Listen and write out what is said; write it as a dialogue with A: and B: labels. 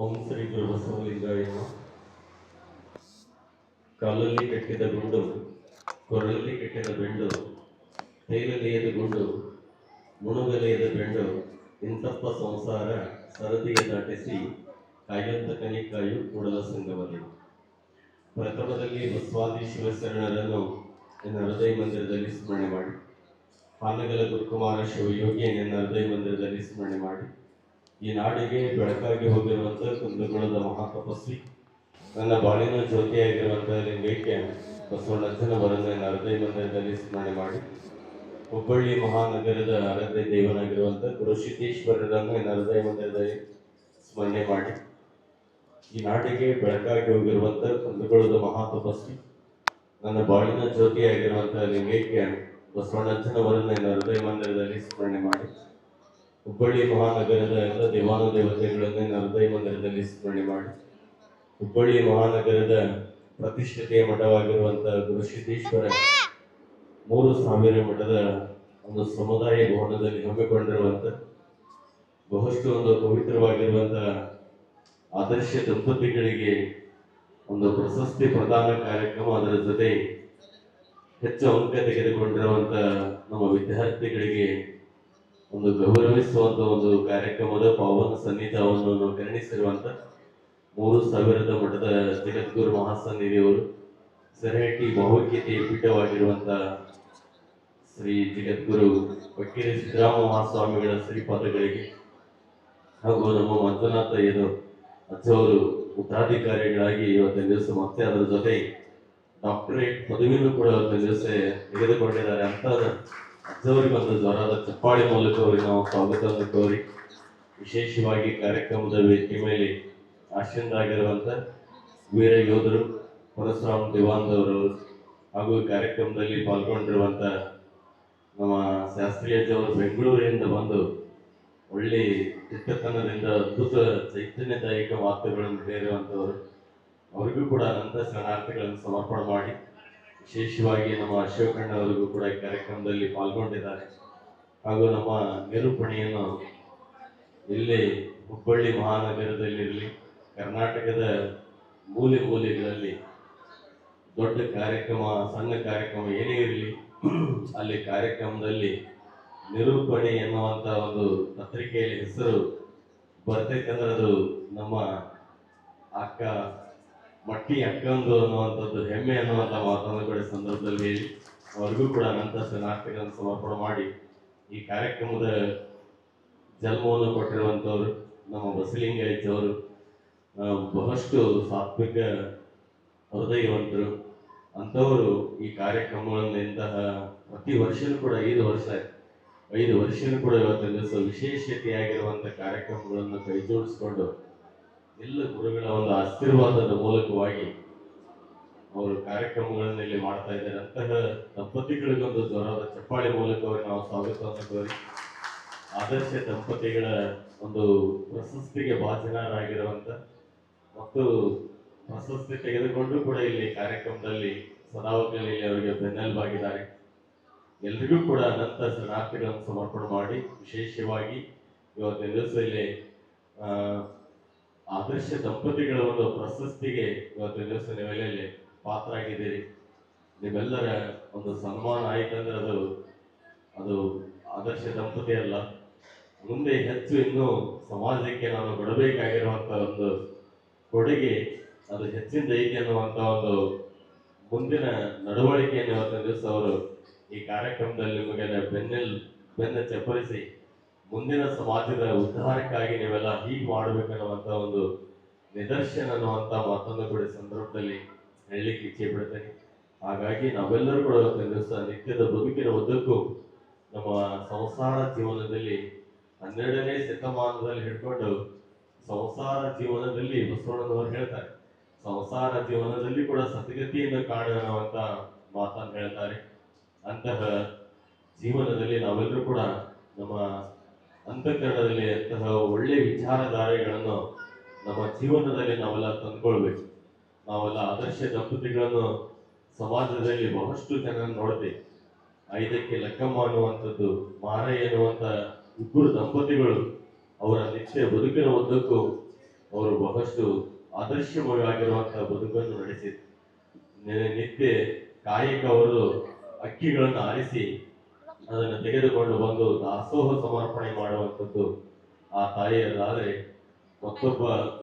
A: ಓಂ ಶ್ರೀ ಗುರು ಬಸವಲಿಂಗಾಯ. ಕಾಲಲ್ಲಿ ಕಟ್ಟಿದ ಗುಂಡು, ಕೊರಳಲ್ಲಿ ಕಟ್ಟಿದ ಬೆಂಡು, ತೈಲಲಿಯದ ಗುಂಡು, ಮುಣುಗಲೆಯದ ಬೆಂಡು, ಇಂತಪ್ಪ ಸಂಸಾರ ಸರದಿಗೆ ದಾಟಿಸಿ ಕಾಯಂತ ಕನಿಕಾಯು ಕೂಡಲ ಸಂಗಮದಲ್ಲಿ. ಪ್ರಥಮದಲ್ಲಿ ಬಸವಾದಿ ಶಿವಶರಣರನ್ನು ನನ್ನ ಹೃದಯ ಮಂದಿರದಲ್ಲಿ ಸ್ಮರಣೆ ಮಾಡಿ, ಹಾನಗಲ ಗುರುಕುಮಾರ ಶಿವಯೋಗಿ ನನ್ನ ಹೃದಯ ಮಂದಿರದಲ್ಲಿ ಸ್ಮರಣೆ ಮಾಡಿ, ಈ ನಾಡಿಗೆ ಬೆಳಕಾಗಿ ಹೋಗಿರುವಂತಹ ಕುಂದಗೋಳದ ಮಹಾತಪಸ್ವಿ, ನನ್ನ ಬಾಳಿನ ಜ್ಯೋತಿಯಾಗಿರುವಂತಹ ಲಿಂಗೈಕ್ಯ ಬಸವಣ್ಣನವರನ್ನು ನನ್ನ ಹೃದಯ ಮಂದಿರದಲ್ಲಿ ಸ್ಮರಣೆ ಮಾಡಿ, ಹುಬ್ಬಳ್ಳಿ ಮಹಾನಗರದ ಆರಾಧ್ಯ ದೇವನಾಗಿರುವಂತಹ ಗುರುಸಿದ್ದೇಶ್ವರರನ್ನು ನನ್ನ ಹೃದಯ ಮಂದಿರದಲ್ಲಿ ಸ್ಮರಣೆ ಮಾಡಿ, ಈ ನಾಡಿಗೆ ಬೆಳಕಾಗಿ ಹೋಗಿರುವಂತಹ ಕುಂದಗೋಳದ ಮಹಾತಪಸ್ವಿ, ನನ್ನ ಬಾಳಿನ ಜ್ಯೋತಿಯಾಗಿರುವಂತಹ ಲಿಂಗೈಕ್ಯ ಬಸವಣ್ಣನವರನ್ನು ನನ್ನ ಹೃದಯ ಮಂದಿರದಲ್ಲಿ ಸ್ಮರಣೆ ಮಾಡಿ, ಹುಬ್ಬಳ್ಳಿ ಮಹಾನಗರದ ಎಲ್ಲ ದೇವಾನುದೇವತೆಗಳನ್ನು ನನ್ನ ಹೃದಯ ಮಂದಿರದಲ್ಲಿ ಸ್ಮರಣೆ ಮಾಡಿ, ಹುಬ್ಬಳ್ಳಿ ಮಹಾನಗರದ ಪ್ರತಿಷ್ಠಿತೆಯ ಮಠವಾಗಿರುವಂತಹ ಗುರುಸಿದ್ದೇಶ್ವರ 3000 ಮಠದ ಒಂದು ಸಮುದಾಯ ಭವನದಲ್ಲಿ ಹಮ್ಮಿಕೊಂಡಿರುವಂತ ಬಹಳಷ್ಟು ಒಂದು ಪವಿತ್ರವಾಗಿರುವಂತಹ ಆದರ್ಶ ದಂಪತಿಗಳಿಗೆ ಒಂದು ಪ್ರಶಸ್ತಿ ಪ್ರದಾನ ಕಾರ್ಯಕ್ರಮ, ಅದರ ಜೊತೆ ಹೆಚ್ಚು ಅಂಕ ತೆಗೆದುಕೊಂಡಿರುವಂತ ನಮ್ಮ ವಿದ್ಯಾರ್ಥಿಗಳಿಗೆ ಒಂದು ಗೌರವಿಸುವಂತ ಒಂದು ಕಾರ್ಯಕ್ರಮದ ಪಾವನ ಸನ್ನಿಧಾನವನ್ನು ಕರುಣಿಸಿರುವಂತ 3000 ಮಠದ ಜಗದ್ಗುರು ಮಹಾಸನ್ನಿಧಿಯವರು, ಸೆರೆಹಟ್ಟಿ ಭಾವೈಕ್ಯತೆಯ ಪೀಠವಾಗಿರುವಂತಹ ಶ್ರೀ ಜಗದ್ಗುರು ಫಕೀರ ಸಿದ್ದರಾಮ ಮಹಾಸ್ವಾಮಿಗಳ ಶ್ರೀಪಾದಗಳಿಗೆ ಹಾಗೂ ನಮ್ಮ ಮಂಜುನಾಥ ಅಜ್ಜವರು ಉತ್ತರಾಧಿಕಾರಿಗಳಾಗಿ ಇವತ್ತಿನ ದಿವಸ ಮತ್ತೆ ಅದರ ಜೊತೆ ಡಾಕ್ಟರೇಟ್ ಪದವಿನೂ ಕೂಡ ಇವತ್ತಿನ ದಿವಸ ತೆಗೆದುಕೊಂಡಿದ್ದಾರೆ ಅಂತ ಅಜ್ಜವರಿಗೆ ಒಂದು ಜ್ವರದ ಚಪ್ಪಾಳಿ ಮೂಲಕ ಅವರಿಗೆ ನಾವು ಸ್ವಾಗತವನ್ನು ಕೋರಿ, ವಿಶೇಷವಾಗಿ ಕಾರ್ಯಕ್ರಮದ ವೇದಿಕೆ ಮೇಲೆ ಆಶೀನರಾಗಿರುವಂತ ವೀರ ಯೋಧರು ಪರಶುರಾಮ್ ದಿವಾನ್ದವರು ಹಾಗೂ ಕಾರ್ಯಕ್ರಮದಲ್ಲಿ ಪಾಲ್ಗೊಂಡಿರುವಂತ ನಮ್ಮ ಶಾಸ್ತ್ರೀಯಜ್ಜವರು ಬೆಂಗಳೂರಿನಿಂದ ಬಂದು ಒಳ್ಳೆ ದಿಟ್ಟತನದಿಂದ ಅದ್ಭುತ ಚೈತನ್ಯದಾಯಕ ಮಾತುಗಳನ್ನು ಹೇರುವಂಥವರು, ಅವರಿಗೂ ಕೂಡ ಅನಂತ ಶರಣಾರ್ಥಿಗಳನ್ನು ಸಮರ್ಪಣೆ ಮಾಡಿ, ವಿಶೇಷವಾಗಿ ನಮ್ಮ ಅಶೋಕಣ್ಣ ಅವರಿಗೂ ಕೂಡ ಈ ಕಾರ್ಯಕ್ರಮದಲ್ಲಿ ಪಾಲ್ಗೊಂಡಿದ್ದಾರೆ. ಹಾಗೂ ನಮ್ಮ ನಿರೂಪಣೆಯನ್ನು ಇಲ್ಲಿ ಹುಬ್ಬಳ್ಳಿ ಮಹಾನಗರದಲ್ಲಿರಲಿ, ಕರ್ನಾಟಕದ ಮೂಲೆ ಮೂಲೆಗಳಲ್ಲಿ ದೊಡ್ಡ ಕಾರ್ಯಕ್ರಮ ಸಣ್ಣ ಕಾರ್ಯಕ್ರಮ ಏನೇ ಇರಲಿ ಅಲ್ಲಿ ಕಾರ್ಯಕ್ರಮದಲ್ಲಿ ನಿರೂಪಣೆ ಎನ್ನುವಂತ ಒಂದು ಪತ್ರಿಕೆಯಲ್ಲಿ ಹೆಸರು ಬರ್ತೈತಂದ್ರೆ ಅದು ನಮ್ಮ ಅಕ್ಕ ಮಟ್ಟಿ ಅಕ್ಕಂದು ಅನ್ನುವಂಥದ್ದು ಹೆಮ್ಮೆ ಅನ್ನುವಂಥ ಮಾತನ್ನು ಕೂಡ ಸಂದರ್ಭದಲ್ಲಿ ಹೇಳಿ, ಅವ್ರಿಗೂ ಕೂಡ ಅನಂತ ಶರಣಾರ್ಥಿಗಳನ್ನು ಸಮರ್ಪಣೆ ಮಾಡಿ, ಈ ಕಾರ್ಯಕ್ರಮದ ಜನ್ಮವನ್ನು ಕೊಟ್ಟಿರುವಂಥವ್ರು ನಮ್ಮ ಬಸಲಿಂಗಯ್ಯವರು ಬಹಳಷ್ಟು ಸಾತ್ವಿಕ ಹೃದಯವಂತರು ಅಂಥವರು. ಈ ಕಾರ್ಯಕ್ರಮಗಳನ್ನು ಇಂತಹ ಪ್ರತಿ ವರ್ಷನೂ ಕೂಡ 5 ವರ್ಷನೂ ಕೂಡ ಇವತ್ತಿನ ದಿವಸ ವಿಶೇಷತೆಯಾಗಿರುವಂಥ ಕಾರ್ಯಕ್ರಮಗಳನ್ನು ಕೈ ಜೋಡಿಸಿಕೊಂಡು ಎಲ್ಲ ಗುರುಗಳ ಒಂದು ಆಶೀರ್ವಾದದ ಮೂಲಕವಾಗಿ ಅವರು ಕಾರ್ಯಕ್ರಮಗಳನ್ನು ಇಲ್ಲಿ ಮಾಡ್ತಾ ಇದ್ದಾರೆ. ಅಂತಹ ದಂಪತಿಗಳಿಗೊಂದು ಜ್ವರದ ಚಪ್ಪಾಳಿ ಮೂಲಕ ನಾವು ಸ್ವಾಗತವನ್ನು ಕೋರಿ, ಆದರ್ಶ ದಂಪತಿಗಳ ಒಂದು ಪ್ರಶಸ್ತಿಗೆ ಭಾಜನರಾಗಿರುವಂತ ಮತ್ತು ಪ್ರಶಸ್ತಿ ತೆಗೆದುಕೊಂಡು ಕೂಡ ಇಲ್ಲಿ ಕಾರ್ಯಕ್ರಮದಲ್ಲಿ ಸದಾವಕಾಲ ಅವರಿಗೆ ಬೆನ್ನೆಲುಬಾಗಿದ್ದಾರೆ. ಎಲ್ರಿಗೂ ಕೂಡ ಅನಂತ ಶರಣಾರ್ಥಿಗಳನ್ನು ಸಮರ್ಪಣೆ ಮಾಡಿ, ವಿಶೇಷವಾಗಿ ಇವತ್ತಿನ ದಿವಸ ಇಲ್ಲಿ ಆದರ್ಶ ದಂಪತಿಗಳ ಒಂದು ಪ್ರಶಸ್ತಿಗೆ ಇವತ್ತಿನ ದಿವಸ ನೀವೆಲ್ಲ ಪಾತ್ರರಾಗಿದ್ದೀರಿ. ನಿಮ್ಮೆಲ್ಲರ ಒಂದು ಸನ್ಮಾನ ಆಯ್ತಂದ್ರೆ ಅದು ಆದರ್ಶ ದಂಪತಿ ಅಲ್ಲ, ಮುಂದೆ ಹೆಚ್ಚು ಇನ್ನೂ ಸಮಾಜಕ್ಕೆ ನಾನು ಕೊಡಬೇಕಾಗಿರುವಂತ ಒಂದು ಕೊಡುಗೆ ಅದು ಹೆಚ್ಚಿನ ಐತಿ ಅನ್ನುವಂತ ಒಂದು ಮುಂದಿನ ನಡವಳಿಕೆಯನ್ನು ಇವತ್ತಿನ ದಿವಸ ಅವರು ಈ ಕಾರ್ಯಕ್ರಮದಲ್ಲಿ ನಿಮಗೆ ಬೆನ್ನ ಚಪ್ಪರಿಸಿ ಮುಂದಿನ ಸಮಾಜದ ಉದ್ಧಾರಕ್ಕಾಗಿ ನೀವೆಲ್ಲ ಹೀಗೆ ಮಾಡಬೇಕನ್ನುವಂತ ಒಂದು ನಿದರ್ಶನ ಅನ್ನುವಂತ ಮಾತನ್ನು ಕೂಡ ಸಂದರ್ಭದಲ್ಲಿ ಹೇಳಲಿಕ್ಕೆ ಇಚ್ಛೆ ಬಿಡ್ತೇನೆ. ಹಾಗಾಗಿ ನಾವೆಲ್ಲರೂ ಕೂಡ ಇವತ್ತಿನ ದಿವಸ ನಿತ್ಯದ ಬದುಕಿನ ಉದ್ದಕ್ಕೂ ನಮ್ಮ ಸಂಸಾರ ಜೀವನದಲ್ಲಿ 12ನೇ ಶತಮಾನದಲ್ಲಿ ಹಿಡ್ಕೊಂಡು ಸಂಸಾರ ಜೀವನದಲ್ಲಿ ಬಸವಣ್ಣನವರು ಹೇಳ್ತಾರೆ, ಸಂಸಾರ ಜೀವನದಲ್ಲಿ ಕೂಡ ಸದ್ಗತಿಯನ್ನು ಕಾಣುವಂತ ಮಾತನ್ನು ಹೇಳ್ತಾರೆ. ಅಂತಹ ಜೀವನದಲ್ಲಿ ನಾವೆಲ್ಲರೂ ಕೂಡ ನಮ್ಮ ಅಂತಃಕರಣದಲ್ಲಿ ಅಂತಹ ಒಳ್ಳೆ ವಿಚಾರಧಾರೆಗಳನ್ನು ನಮ್ಮ ಜೀವನದಲ್ಲಿ ನಾವೆಲ್ಲ ತಂದ್ಕೊಳ್ಬೇಕು. ನಾವೆಲ್ಲ ಆದರ್ಶ ದಂಪತಿಗಳನ್ನು ಸಮಾಜದಲ್ಲಿ ಬಹಳಷ್ಟು ಜನ ನೋಡ್ತೇವೆ. 5ಕ್ಕೆ ಲಕ್ಕಮ್ಮ ಅನ್ನುವಂಥದ್ದು, ಮಾರಯ್ಯ ಅನ್ನುವಂಥ 2 ದಂಪತಿಗಳು ಅವರ ನಿತ್ಯ ಬದುಕಿನ ಉದ್ದಕ್ಕೂ ಅವರು ಬಹಳಷ್ಟು ಆದರ್ಶಮಯವಾಗಿರುವಂತಹ ಬದುಕನ್ನು ನಡೆಸಿ ನಿತ್ಯ ಕಾಯಕ ಅವರು ಅಕ್ಕಿಗಳನ್ನು ಆರಿಸಿ ಅದನ್ನು ತೆಗೆದುಕೊಂಡು ಬಂದು ದಾಸೋಹ ಸಮರ್ಪಣೆ ಮಾಡುವಂಥದ್ದು ಆ ತಾಯಿಯರಾದರೆ ಮತ್ತೊಬ್ಬ